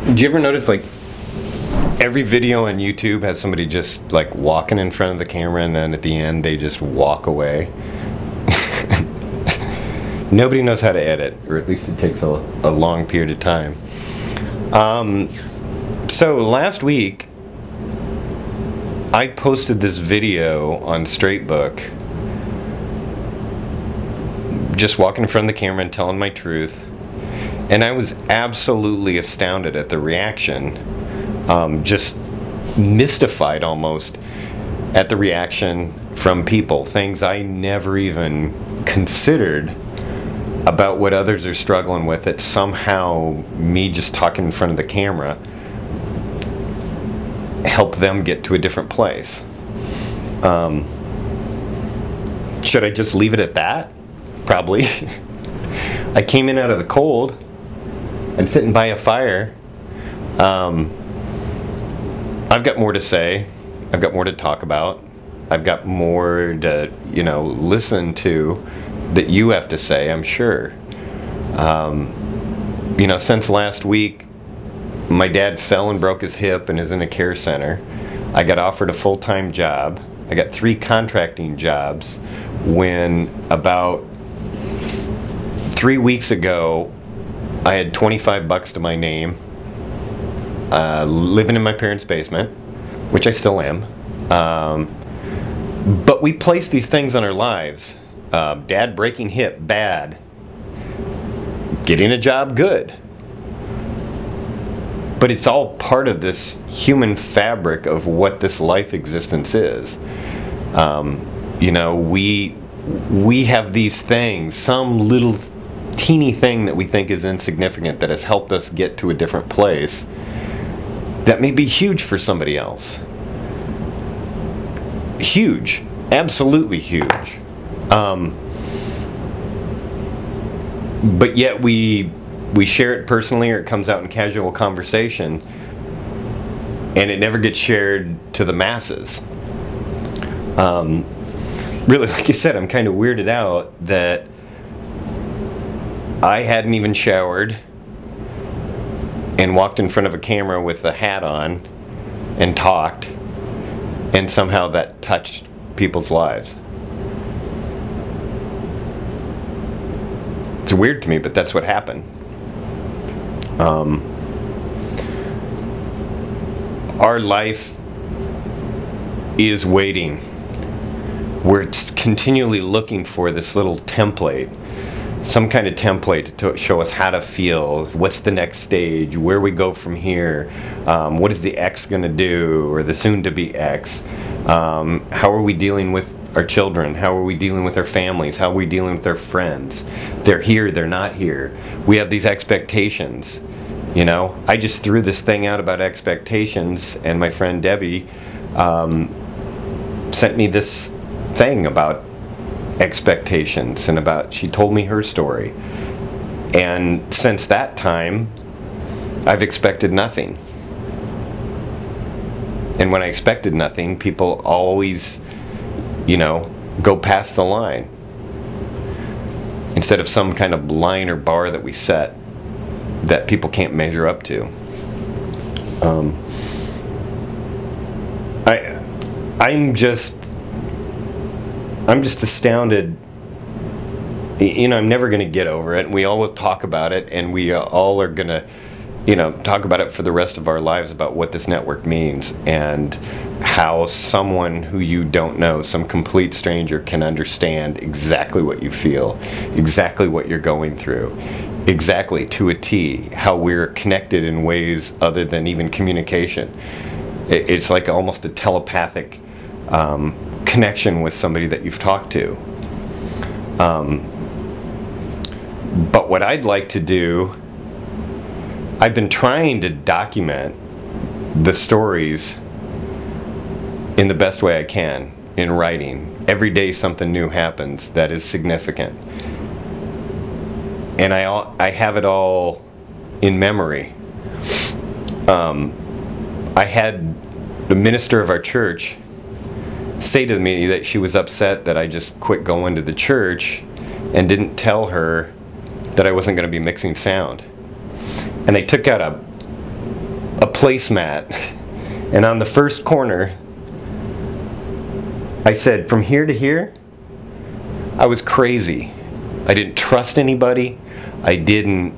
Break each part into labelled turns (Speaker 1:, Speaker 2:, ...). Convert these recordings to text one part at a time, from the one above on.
Speaker 1: Do you ever notice, like, every video on YouTube has somebody just, like, walking in front of the camera, and then at the end they just walk away? Nobody knows how to edit, or at least it takes a long period of time. So last week, I posted this video on Straightbook, just walking in front of the camera and telling my truth. And I was absolutely astounded at the reaction, just mystified almost at the reaction from people, things I never even considered about what others are struggling with, that somehow me just talking in front of the camera helped them get to a different place. Should I just leave it at that? Probably. I came in out of the cold. I'm sitting by a fire. I've got more to say. I've got more to talk about. I've got more to, listen to that you have to say, I'm sure. Since last week, my dad fell and broke his hip and is in a care center. I got offered a full-time job. I got 3 contracting jobs when about 3 weeks ago, I had $25 to my name, living in my parents' basement, which I still am. But we place these things on our lives. Dad breaking hip, bad. Getting a job, good. But it's all part of this human fabric of what this life existence is. We have these things, some little teeny thing that we think is insignificant that has helped us get to a different place that may be huge for somebody else. Huge. Absolutely huge. But yet we share it personally, or it comes out in casual conversation, and it never gets shared to the masses. Really, like I said, I'm kind of weirded out that I hadn't even showered and walked in front of a camera with a hat on and talked, and somehow that touched people's lives. It's weird to me, but that's what happened. Our life is waiting. We're continually looking for this little template, some kind of template to show us how to feel, what's the next stage, where we go from here, what is the X going to do, or the soon-to-be X, how are we dealing with our children, how are we dealing with our families, how are we dealing with our friends, they're here, they're not here, we have these expectations. I just threw this thing out about expectations, and my friend Debbie sent me this thing about expectations, and she told me her story. And since that time, I've expected nothing. And when I expected nothing, people always, go past the line. Instead of some kind of line or bar that we set that people can't measure up to. I'm just astounded. I'm never going to get over it. We all will talk about it, and we all are going to, talk about it for the rest of our lives, about what this network means and how someone who you don't know, some complete stranger, can understand exactly what you feel, exactly what you're going through, exactly to a T, how we're connected in ways other than even communication. It's like almost a telepathic connection with somebody that you've talked to. But what I'd like to do, I've been trying to document the stories in the best way I can in writing. Every day something new happens that is significant. And I have it all in memory. I had the minister of our church say to me that she was upset that I just quit going to the church and didn't tell her that I wasn't going to be mixing sound. And they took out a placemat, and on the first corner, I said, from here to here, I was crazy. I didn't trust anybody. I didn't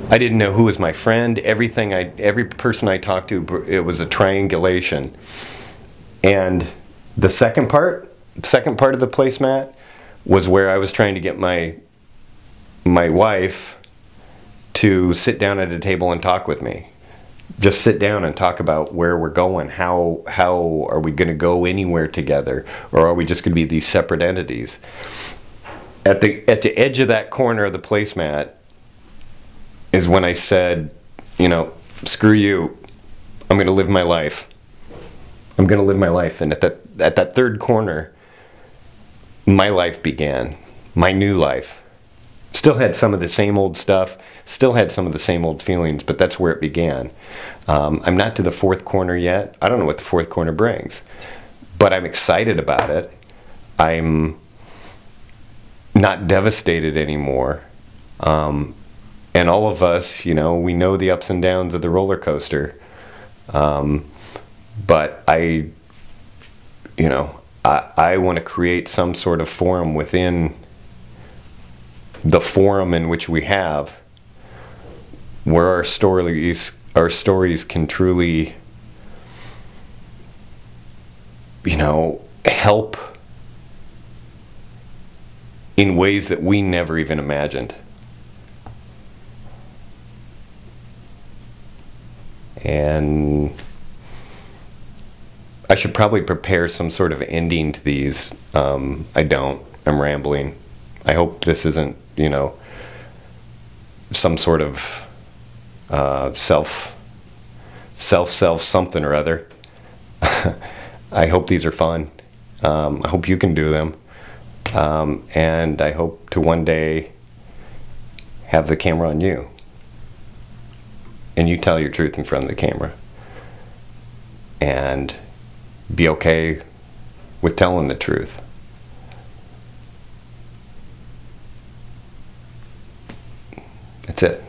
Speaker 1: know who was my friend. Every person I talked to, it was a triangulation. And the second part of the placemat was where I was trying to get my wife to sit down at a table and talk with me. Just sit down and talk about where we're going. How are we going to go anywhere together, or are we just going to be these separate entities? At the edge of that corner of the placemat is when I said, screw you. I'm going to live my life. I'm going to live my life. And at that third corner, my life began. My new life. Still had some of the same old stuff, still had some of the same old feelings, but that's where it began. I'm not to the fourth corner yet. I don't know what the fourth corner brings, but I'm excited about it. I'm not devastated anymore. And all of us, we know the ups and downs of the roller coaster. But I want to create some sort of forum within the forum in which we have, where our stories can truly, help in ways that we never even imagined. And I should probably prepare some sort of ending to these. I don't. I'm rambling. I hope this isn't, some sort of self something or other. I hope these are fun. I hope you can do them. And I hope to one day have the camera on you. And you tell your truth in front of the camera. And be okay with telling the truth. That's it.